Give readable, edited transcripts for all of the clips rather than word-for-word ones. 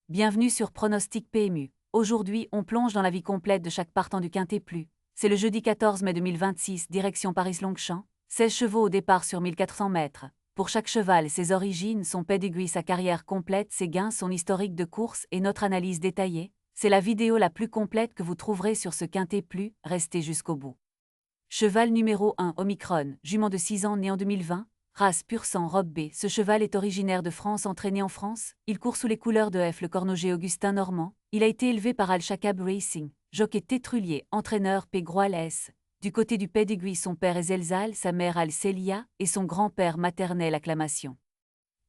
Bienvenue sur Pronostic PMU. Aujourd'hui, on plonge dans la vie complète de chaque partant du Quintet Plus. C'est le jeudi 14 mai 2026, direction Paris-Longchamp, 16 chevaux au départ sur 1400 mètres. Pour chaque cheval, ses origines, son pedigree, sa carrière complète, ses gains, son historique de course et notre analyse détaillée. C'est la vidéo la plus complète que vous trouverez sur ce Quintet Plus, restez jusqu'au bout. Cheval numéro 1, Omicron, jument de 6 ans né en 2020. Race pur sang robe B, ce cheval est originaire de France, entraîné en France. Il court sous les couleurs de F. Le Cornoger Augustin Normand. Il a été élevé par Al-Shakab Racing. Jockey Tétrulier, entraîneur P. Groal S. Du côté du pedigree, son père est Zelzal, sa mère Al-Celia et son grand-père maternel Acclamation.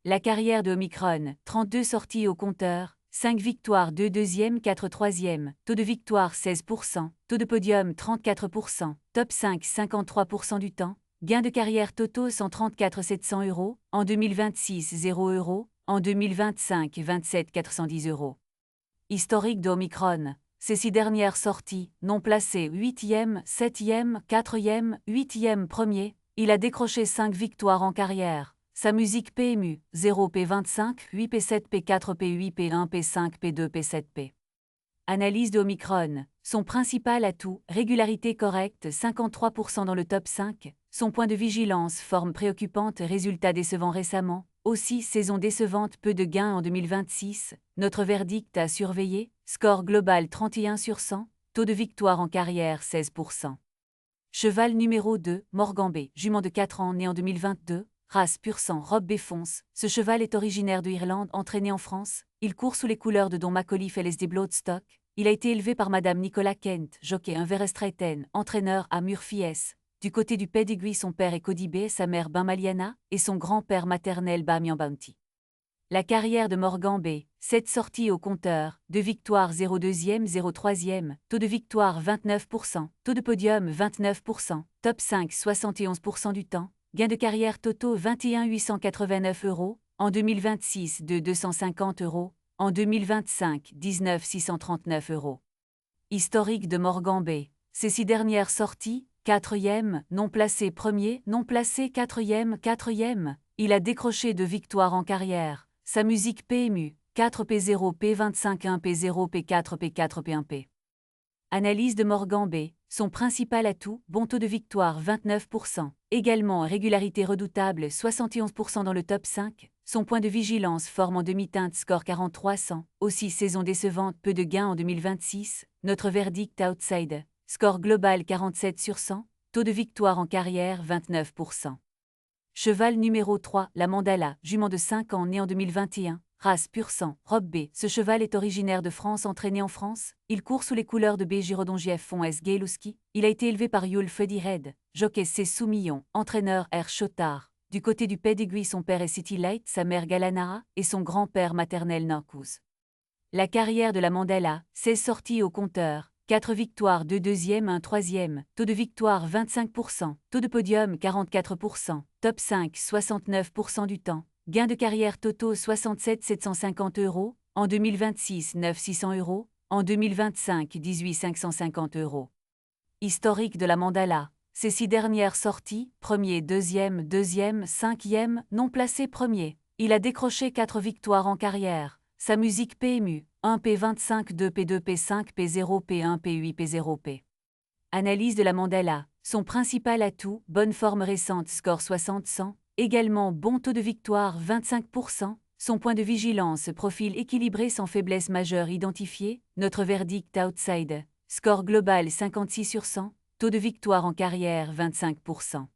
La carrière de Omicron, 32 sorties au compteur, 5 victoires, 2 deuxièmes, 4 troisièmes, taux de victoire 16%, taux de podium 34%, top 5 53% du temps. Gain de carrière totaux 134 700 €, en 2026 0 €, en 2025 27 410 €. Historique d'Omicron, ces 6 dernières sorties, non placées 8e, 7e, 4e, 8e, 1er, il a décroché 5 victoires en carrière. Sa musique PMU, 0 P25, 8 P7 P4 P8 P1 P5 P2 P7 P. Analyse de Omicron, son principal atout, régularité correcte, 53% dans le top 5, son point de vigilance, forme préoccupante, résultats décevants récemment, aussi saison décevante, peu de gains en 2026, notre verdict à surveiller, score global 31 sur 100, taux de victoire en carrière 16%. Cheval numéro 2, Morgan B, jument de 4 ans né en 2022, race pur sang robe B fonce, ce cheval est originaire de Irlande, entraîné en France, il court sous les couleurs de Don Macauliffe LSD Bloodstock, il a été élevé par Madame Nicolas Kent, jockey Inverestreiten, entraîneur à Murphy S. Du côté du pedigree, son père est Cody B, sa mère Maliana et son grand-père maternel Bamian Bounty. La carrière de Morgan B, 7 sorties au compteur, 2 victoires 0 deuxième 0 troisième, taux de victoire 29%, taux de podium 29%, top 5 71% du temps, gain de carrière totaux 21 889 €, en 2026 de 250 €, en 2025 19 639 €. Historique de Morgan B, ces 6 dernières sorties, 4e, non placé 1er, non placé 4e, 4e, il a décroché 2 victoires en carrière. Sa musique PMU, 4P0 P25 1P0 P4 P4 P1P. Analyse de Morgan B, son principal atout, bon taux de victoire 29%, également régularité redoutable 71% dans le top 5, son point de vigilance forme en demi-teinte score 4300, aussi saison décevante, peu de gains en 2026, notre verdict outside, score global 47 sur 100, taux de victoire en carrière 29%. Cheval numéro 3, la Mandala, jument de 5 ans né en 2021, race pur sang, robe B. Ce cheval est originaire de France, entraîné en France. Il court sous les couleurs de B. Girondongief Fond S. Gailouski. Il a été élevé par Yul Fuddy Red, jockey C. Soumillon, entraîneur R. Chotard. Du côté du pedigree, son père est City Light, sa mère Galanara et son grand-père maternel Narcous. La carrière de la Mandala, 16 sorties au compteur, 4 victoires, 2 deuxièmes, 1 troisième, taux de victoire 25%, taux de podium 44%, top 5 69% du temps, gain de carrière totaux 67 750 €, en 2026 9 600 €, en 2025 18 550 €. Historique de la Mandala, ces 6 dernières sorties, 1er, 2e, 5e, non placé 1er, il a décroché 4 victoires en carrière. Sa musique PMU, 1 P25 2 P2 P5 P0 P1 P8 P0 P. Analyse de la Mandala, son principal atout, bonne forme récente score 60-100, également bon taux de victoire 25%, son point de vigilance profil équilibré sans faiblesse majeure identifiée, notre verdict outside, score global 56 sur 100, taux de victoire en carrière 25%.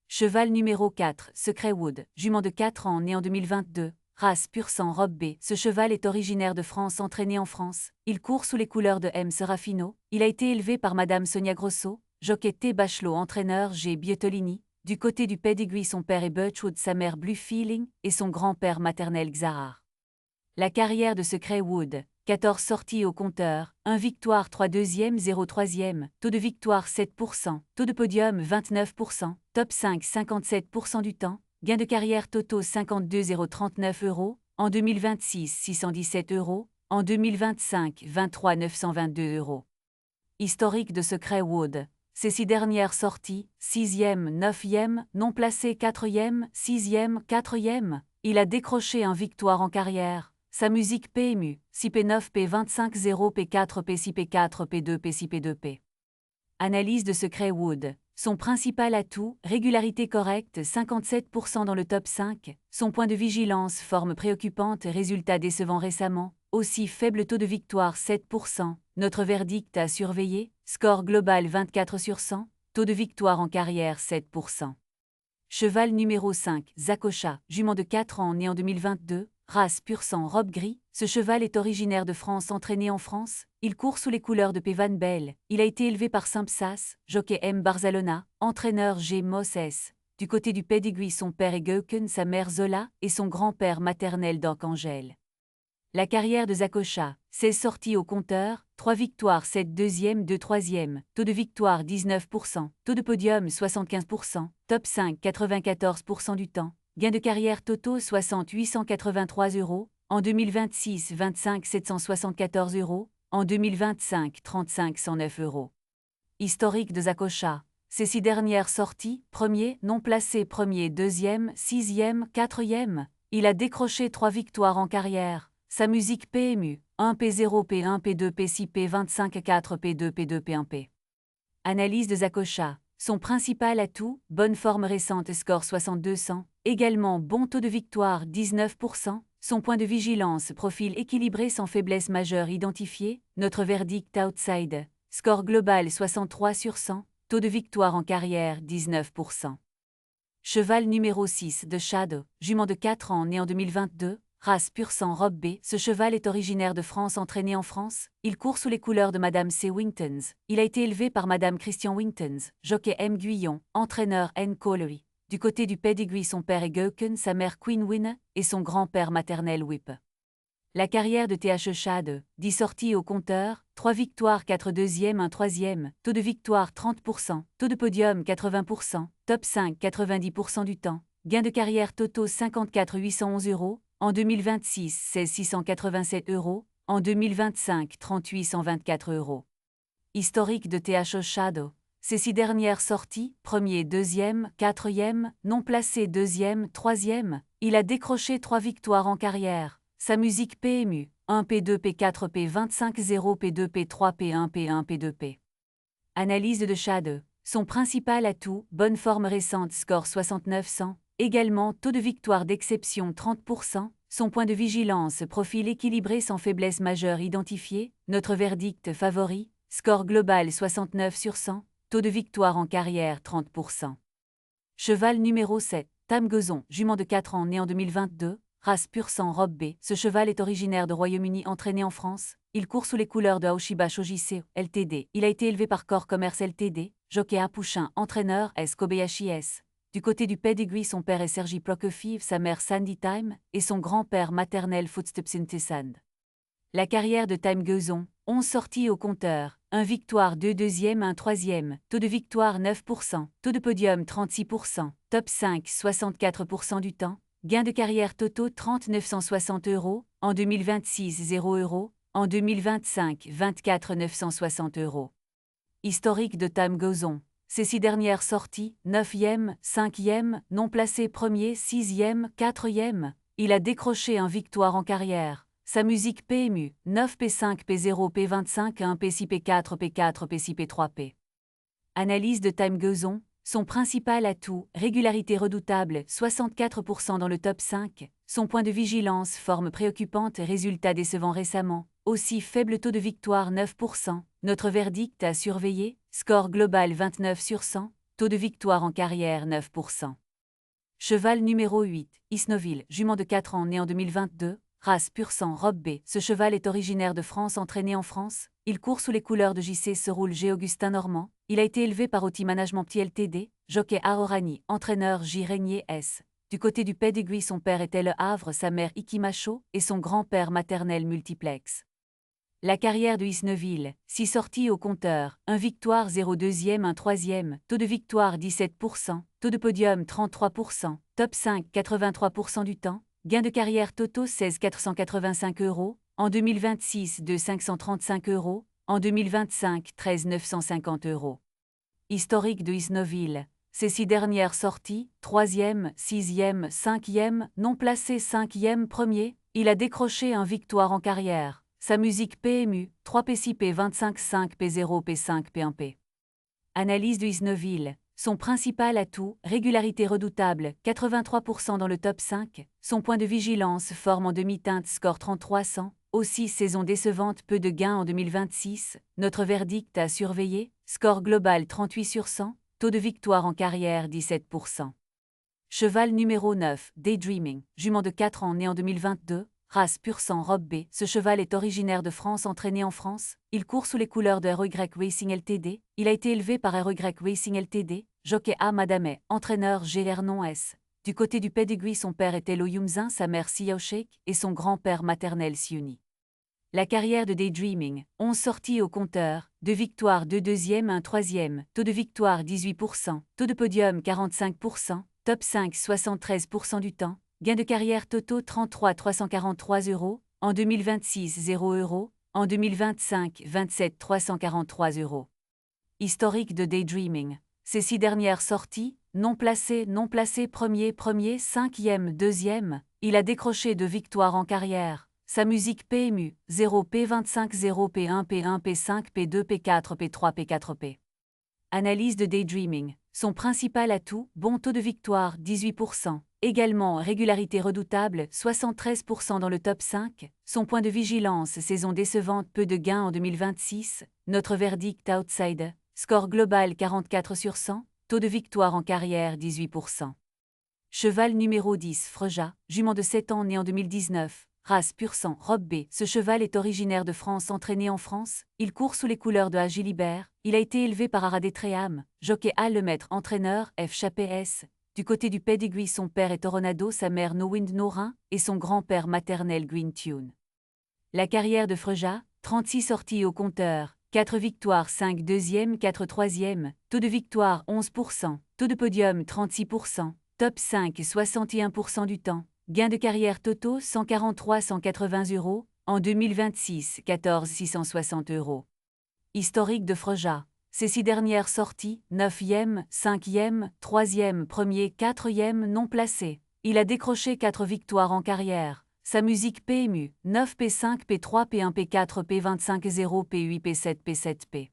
Cheval numéro 4, Secret Wood, jument de 4 ans né en 2022, race pur sang robe B. Ce cheval est originaire de France, entraîné en France. Il court sous les couleurs de M. Serafino. Il a été élevé par Madame Sonia Grosso, jockey T. Bachelot, entraîneur G. Biotolini. Du côté du pedigree, son père est Birchwood, sa mère Blue Feeling et son grand-père maternel Xarar. La carrière de Secret Wood, 14 sorties au compteur, 1 victoire 3 deuxièmes 0 troisième, taux de victoire 7%, taux de podium 29%, top 5 57% du temps, gain de carrière totaux 52 039 €, en 2026 617 €, en 2025 23 922 €. Historique de Secret Wood, ces 6 dernières sorties, 6e, 9e, non placé 4e, 6e, 4e, il a décroché 1 victoire en carrière. sa musique PMU, 6P9 P25 0 P4 P6 P4 P2 P6 P2P. Analyse de secret Wood. Son principal atout, régularité correcte 57% dans le top 5, son point de vigilance forme préoccupante résultat décevant récemment, aussi faible taux de victoire 7%, notre verdict à surveiller, score global 24 sur 100, taux de victoire en carrière 7%. Cheval numéro 5, Zakosha, jument de 4 ans né en 2022, race pur sang robe gris, ce cheval est originaire de France entraîné en France, il court sous les couleurs de P. Van Belle, il a été élevé par Simpsas, jockey M. Barcelona, entraîneur G. Moses. Du côté du pedigree son père est Geuken, sa mère Zola, et son grand-père maternel Doc Angel. La carrière de Zakosha, 16 sorties au compteur, 3 victoires 7 deuxième 2 troisième, taux de victoire 19%, taux de podium 75%, top 5 94% du temps, gain de carrière totaux 60 883 €, en 2026 25 774 €, en 2025 35 109 €. Historique de Zakosha. Ces 6 dernières sorties, premier, non placé premier, deuxième, sixième, quatrième, il a décroché 3 victoires en carrière. Sa musique PMU, 1 P0 P1 P2 P6 P25 4 P2 P2 P1 P. Analyse de Zakosha. Son principal atout, bonne forme récente score 6200, également bon taux de victoire 19%, son point de vigilance profil équilibré sans faiblesse majeure identifiée, notre verdict outside, score global 63 sur 100, taux de victoire en carrière 19%. Cheval numéro 6 de Shadow, jument de 4 ans né en 2022, race pur sang robe B, ce cheval est originaire de France entraîné en France, il court sous les couleurs de Madame C. Wintons, il a été élevé par Madame Christian Wintons, jockey M. Guyon, entraîneur N. Collery. Du côté du pedigree son père est Geuken, sa mère Queen Win, et son grand-père maternel Whip. La carrière de TH Shad, 10 sorties au compteur, 3 victoires 4 deuxièmes 1 troisième, taux de victoire 30%, taux de podium 80%, top 5 90% du temps, gain de carrière totaux 54 811 €, en 2026 16 687 €, en 2025 38 124 €. Historique de TH Shadow. Ces 6 dernières sorties, premier, deuxième, quatrième, non placé deuxième, troisième, il a décroché 3 victoires en carrière. Sa musique PMU, 1 P2 P4 P25 0 P2 P3 P1 P1 P2 P. Analyse de Shadow. Son principal atout, bonne forme récente score 6900, également taux de victoire d'exception 30%, son point de vigilance profil équilibré sans faiblesse majeure identifiée, notre verdict favori, score global 69 sur 100, taux de victoire en carrière 30%. Cheval numéro 7, Tam Gozon, jument de 4 ans né en 2022, race pur sang robe B, ce cheval est originaire de Royaume-Uni entraîné en France, il court sous les couleurs de Aoshiba Shojise Ltd, il a été élevé par Core Commerce Ltd, jockey Apouchin, entraîneur S. Kobayashi S. Du côté du pedigree son père est Sergi Prokofiev, sa mère Sandy Time, et son grand-père maternel Footsteps in Tessand. La carrière de Time Gozon, 11 sorties au compteur, 1 victoire 2 deuxième 1 troisième, taux de victoire 9%, taux de podium 36%, top 5 64% du temps, gain de carrière totaux 30 960 €, en 2026 0 €, en 2025 24 960 €. Historique de Time Gozon. Ces 6 dernières sorties, 9e, 5e, non placé premier, 6e, 4e, il a décroché un victoire en carrière. Sa musique PMU, 9 P5 P0 P25 1 P6 P4 P4 P6 P3 P. Analyse de Time Gozon. Son principal atout, régularité redoutable, 64% dans le top 5, son point de vigilance forme préoccupante résultat décevant récemment, aussi faible taux de victoire 9%, notre verdict à surveiller, score global 29 sur 100, taux de victoire en carrière 9%. Cheval numéro 8, Isnoville, jument de 4 ans né en 2022, race pur sang robe B, ce cheval est originaire de France entraîné en France, il court sous les couleurs de JC Seroul G. Augustin Normand, il a été élevé par Oti Management Petit Ltd, jockey Arorani, entraîneur J. Régnier S. Du côté du pedigree son père était Le Havre, sa mère Iki Macho, et son grand-père maternel Multiplex. La carrière de Isneville, 6 sorties au compteur, 1 victoire 0 deuxième 1 troisième, taux de victoire 17%, taux de podium 33%, top 5 83% du temps, gain de carrière totaux 16 485 €, en 2026 2 535 €, en 2025 13 950 €. Historique de Isnoville. Ces 6 dernières sorties, 3e, 6e, 5e, non placé 5e premier, Il a décroché un victoire en carrière. Sa musique PMU, 3P6P 25-5P0P5P1P. Analyse de Isneville. Son principal atout, régularité redoutable, 83% dans le top 5. Son point de vigilance, forme en demi-teinte, score 3300. Aussi saison décevante, peu de gains en 2026. Notre verdict à surveiller, score global 38 sur 100. Taux de victoire en carrière 17%. Cheval numéro 9, Daydreaming, jument de 4 ans né en 2022, race pur sang robe B. Ce cheval est originaire de France, entraîné en France. Il court sous les couleurs de RY Racing Ltd. Il a été élevé par RY Racing Ltd. Jockey A. Madamet, entraîneur GR non S. Du côté du pedigree, son père était Lo Yumzin, sa mère Xiao Sheikh et son grand-père maternel Siuni. La carrière de Daydreaming, 11 sorties au compteur, 2 victoires, 2 deuxièmes, 1 troisième, taux de victoire 18%, taux de podium 45%, top 5 73% du temps, gain de carrière totaux 33 343 €, en 2026 0 €, en 2025 27 343 €. Historique de Daydreaming. Ces 6 dernières sorties, non placé, premier, 5e, 2e, il a décroché 2 victoires en carrière. Sa musique PMU, 0P25 0P1 P1 P5 P2 P4 P3 P4P. Analyse de Daydreaming. Son principal atout, bon taux de victoire, 18%. Également régularité redoutable, 73% dans le top 5. Son point de vigilance, saison décevante, peu de gains en 2026. Notre verdict outside. Score global 44 sur 100. Taux de victoire en carrière 18%. Cheval numéro 10, Freja, jument de 7 ans né en 2019. Race pur sang, robe B. Ce cheval est originaire de France, entraîné en France. Il court sous les couleurs de Agilibert. Il a été élevé par Aradé Tréham. Jockey A. Lemaître, entraîneur F. Chappé S. Du côté du pedigree, son père est Toronado, sa mère No Wind No Rein et son grand-père maternel Green Tune. La carrière de Freja, 36 sorties au compteur, 4 victoires, 5 deuxièmes, 4 troisièmes, taux de victoire 11%, taux de podium 36%, top 5 61% du temps. Gains de carrière totaux 143 180 €, en 2026 14 660 €. Historique de Freja. Ces 6 dernières sorties, 9e, 5e, 3e, 1er, 4e non placé. Il a décroché 4 victoires en carrière. Sa musique PMU, 9 P5 P3 P1 P4 P25 0 P8 P7 P7P.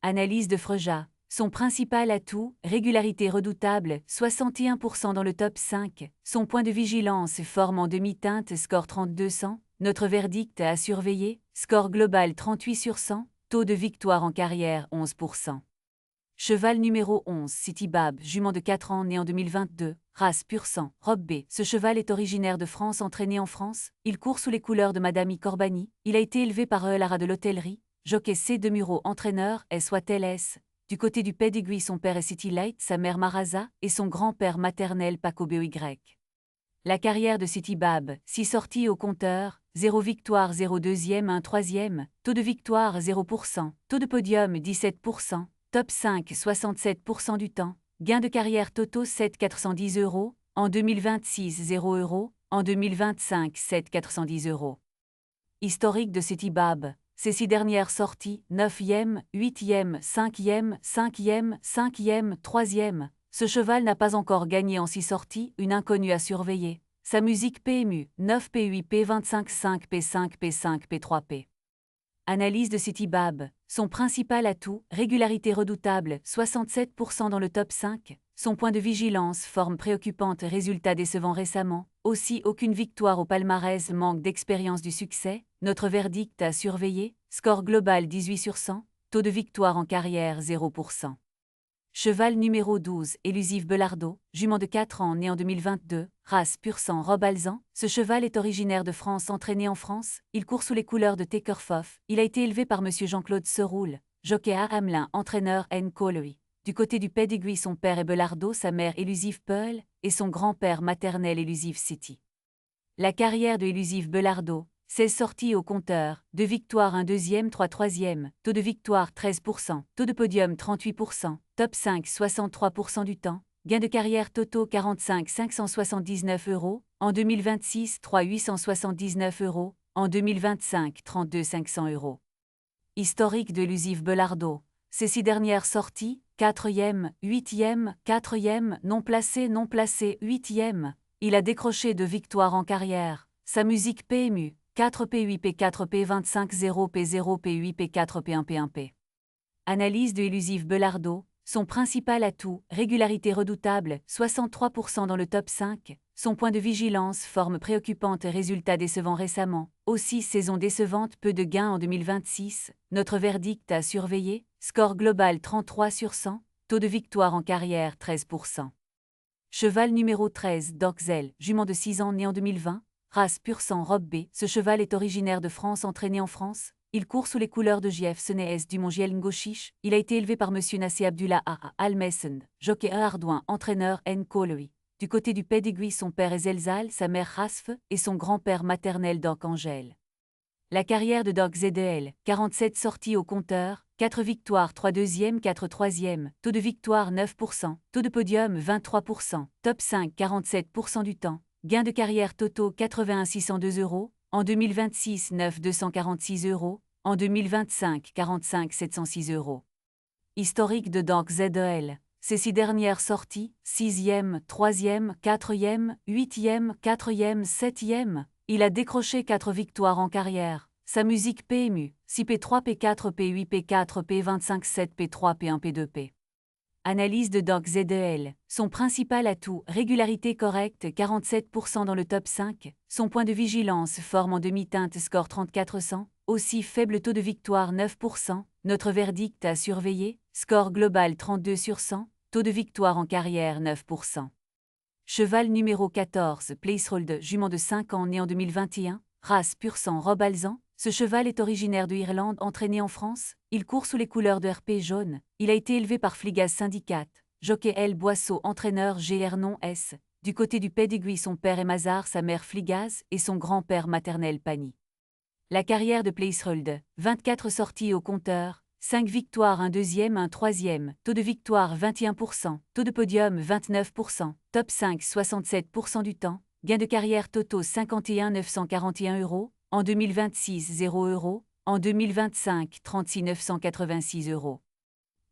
Analyse de Freja. Son principal atout, régularité redoutable, 61% dans le top 5. Son point de vigilance, forme en demi-teinte, score 3200. Notre verdict à surveiller, score global 38 sur 100. Taux de victoire en carrière 11%. Cheval numéro 11, Citybab, jument de 4 ans né en 2022, race pur sang, robe B. Ce cheval est originaire de France, entraîné en France. Il court sous les couleurs de Madame I Corbani. Il a été élevé par Lara de l'hôtellerie. Jockey C. de Muro, entraîneur S. Watel S. Du côté du pedigree, son père est City Light, sa mère Maraza et son grand-père maternel Paco BOY. La carrière de Citybab, 6 sorties au compteur, 0 victoire, 0 deuxième, 1 troisième, taux de victoire 0%, taux de podium 17%, top 5 67% du temps, gain de carrière totaux 7 410 €, en 2026 0 €, en 2025 7 410 €. Historique de Citybab. Ces 6 dernières sorties, 9e, 8e, 5e, 5e, 5e, 3e. Ce cheval n'a pas encore gagné en 6 sorties, une inconnue à surveiller. Sa musique PMU, 9 P8 P25 5 P5 P5 P3P. Analyse de Citybab. Son principal atout, régularité redoutable, 67% dans le top 5. Son point de vigilance, forme préoccupante, résultat décevant récemment. Aussi aucune victoire au palmarès, manque d'expérience du succès. Notre verdict à surveiller, score global 18 sur 100, taux de victoire en carrière 0%. Cheval numéro 12, Élusive Belardo, jument de 4 ans né en 2022, race pur sang robe alezan. Ce cheval est originaire de France, entraîné en France. Il court sous les couleurs de Tekerfoff. Il a été élevé par Monsieur Jean-Claude Seroul. Jockey A. Hamelin, entraîneur N. Collery. Du côté du pedigree, son père est Belardo, sa mère Élusive Pearl et son grand-père maternel Élusive City. La carrière de Élusive Belardo, 16 sorties au compteur, 2 victoires, 1 deuxième, 3 troisième, taux de victoire 13%, taux de podium 38%, top 5 63% du temps, gain de carrière totaux 45 579 €, en 2026 3 879 €, en 2025 32 500 €. Historique de Élusive Belardo. Ces 6 dernières sorties, 4e, 8e, 4e, non placé, 8e. Il a décroché 2 victoires en carrière. Sa musique PMU, 4P8 P4 P25 0 P0 P8 P4 P1 P1P. Analyse de Élusive Belardo, son principal atout, régularité redoutable, 63% dans le top 5, son point de vigilance, forme préoccupante, résultat décevant récemment, aussi saison décevante, peu de gains en 2026, notre verdict à surveiller, score global 33 sur 100, taux de victoire en carrière 13%. Cheval numéro 13, Dorkzel, jument de 6 ans né en 2020, race pur sang robe B. Ce cheval est originaire de France, entraîné en France. Il court sous les couleurs de JF Senees du Mongiel Ngoshish. Il a été élevé par Monsieur Nassé Abdullah à Almessend, jockey Ardouin, entraîneur N. Kolewi. Du côté du pedigree, son père est Zelzal, sa mère Rasf et son grand-père maternel Dork Angel. La carrière de Dork ZDL, 47 sorties au compteur, 4 victoires, 3 deuxièmes, 4 troisièmes, taux de victoire 9%, taux de podium 23%, top 5 47% du temps, gain de carrière totaux 81 602 €, en 2026 9 246 €, en 2025 45 706 €. Historique de Dork ZDL. Ces 6 dernières sorties, 6e, 3e, 4e, 8e, 4e, 7e, il a décroché 4 victoires en carrière. Sa musique PMU, 6P3 P4 P8 P4 P25 7 P3 P1 P2P. Analyse de Dork ZDL. Son principal atout, régularité correcte, 47% dans le top 5. Son point de vigilance, forme en demi-teinte, score 3400. Aussi faible taux de victoire 9%. Notre verdict à surveiller, score global 32 sur 100. Taux de victoire en carrière 9%. Cheval numéro 14, Placehold, jument de 5 ans né en 2021, race pur sang robe alezan. Ce cheval est originaire de Irlande, entraîné en France. Il court sous les couleurs de RP jaune. Il a été élevé par Fligaz Syndicate. Jockey L. Boisseau, entraîneur GR non S. Du côté du pedigree, son père est Mazar, sa mère Fligaz et son grand-père maternel Pani. La carrière de Placehold, 24 sorties au compteur, 5 victoires, 1 deuxième, 1 troisième, taux de victoire 21%, taux de podium 29%, top 5 67% du temps, gain de carrière totaux 51 941 €, en 2026 0 €, en 2025 36 986 €.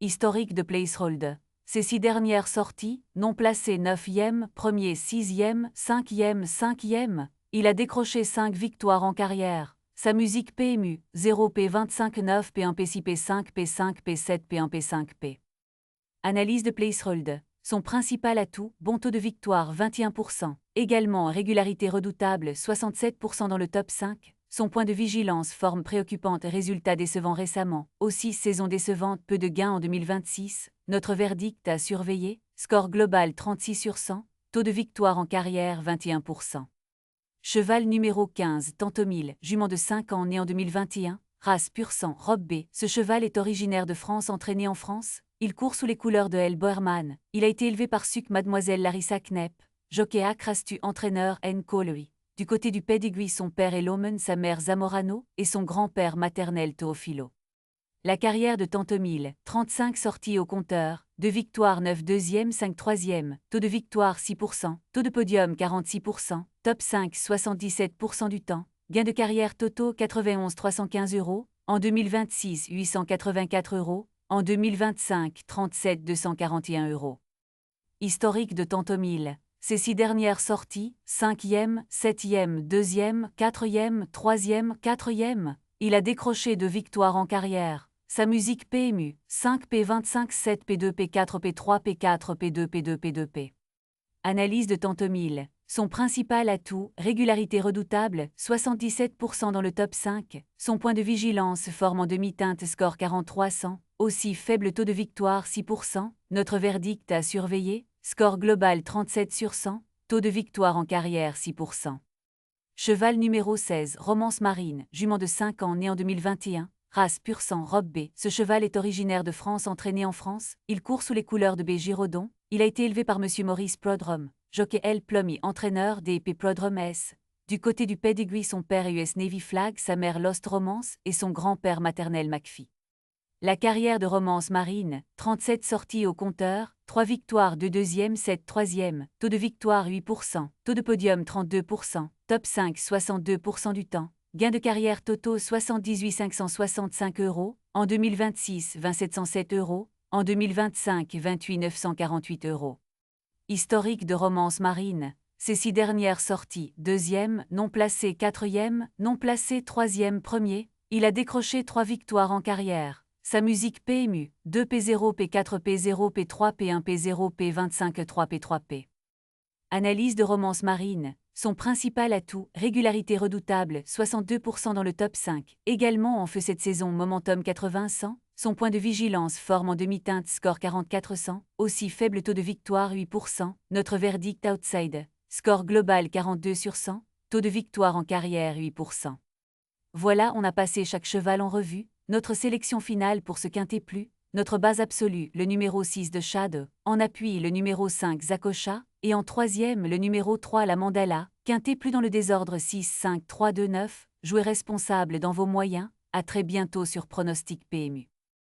Historique de Placehold. Ces 6 dernières sorties, non placé 9e, 1er, 6e, 5e, 5e, il a décroché 5 victoires en carrière. Sa musique PMU, 0 P25 9 P1 P6 P5 P5 P7 P1 P5P. Analyse de Placehold. Son principal atout, bon taux de victoire 21%, également régularité redoutable 67% dans le top 5, son point de vigilance, forme préoccupante, résultat décevant récemment, aussi saison décevante, peu de gains en 2026, notre verdict à surveiller, score global 36 sur 100, taux de victoire en carrière 21%. Cheval numéro 15, Tantomil, jument de 5 ans né en 2021, race pur sang robe B. Ce cheval est originaire de France, entraîné en France. Il court sous les couleurs de L. Boerman. Il a été élevé par Suc Mademoiselle Larissa Knepp, jockey Akrastu, entraîneur N. Kolewi. Du côté du pedigree, son père est Lomen, sa mère Zamorano et son grand-père maternel Teofilo. La carrière de Tantomil, 35 sorties au compteur, 2 victoires 9 deuxièmes 5 troisièmes, taux de victoire 6%, taux de podium 46%, top 5 77% du temps, gain de carrière totaux 91 315 €, en 2026 884 €, en 2025 37 241 €. Historique de Tantomil. Ces 6 dernières sorties, 5e, 7e, 2e, 4e, 3e, 4e, il a décroché 2 victoires en carrière. Sa musique PMU, 5 P25 7 P2 P4 P3 P4 P2 P2 P2P. Analyse de Tantomil. Son principal atout, régularité redoutable, 77% dans le top 5, son point de vigilance, forme en demi-teinte, score 4300, aussi faible taux de victoire 6%, notre verdict à surveiller, score global 37 sur 100, taux de victoire en carrière 6%. Cheval numéro 16, Romance Marine, jument de 5 ans né en 2021, race pur sang robe B. Ce cheval est originaire de France, entraîné en France. Il court sous les couleurs de B. Giraudon. Il a été élevé par Monsieur Maurice Prodrum, jockey L. Plummy, entraîneur DEP Prodrum S. Du côté du pedigree, son père est US Navy Flag, sa mère Lost Romance et son grand-père maternel McPhee. La carrière de Romance Marine, 37 sorties au compteur, 3 victoires 2 deuxièmes 7 troisièmes, taux de victoire 8%, taux de podium 32%, top 5 62% du temps, gain de carrière totaux 78 565 €, en 2026 20 707 €, en 2025 28 948 €. Historique de Romance Marine. Ses 6 dernières sorties, 2e, non placé 4e, non placé 3e, 1er, il a décroché 3 victoires en carrière. Sa musique PMU, 2 P0 P4 P0 P3 P1 P0 P25 3 P3 P. Analyse de romance marine. Son principal atout, régularité redoutable, 62% dans le top 5. Également en feu cette saison Momentum 80-100. Son point de vigilance forme en demi-teinte score 44-100. Aussi faible taux de victoire 8%. Notre verdict outside. Score global 42/100. Taux de victoire en carrière 8%. Voilà, on a passé chaque cheval en revue. Notre sélection finale pour ce quintet plus. Notre base absolue, le numéro 6 de Shadow. En appui, le numéro 5 Zakosha. Et en troisième, le numéro 3 la Mandala. Quintet plus dans le désordre 6, 5, 3, 2, 9. Jouez responsable dans vos moyens. À très bientôt sur Pronostic PMU.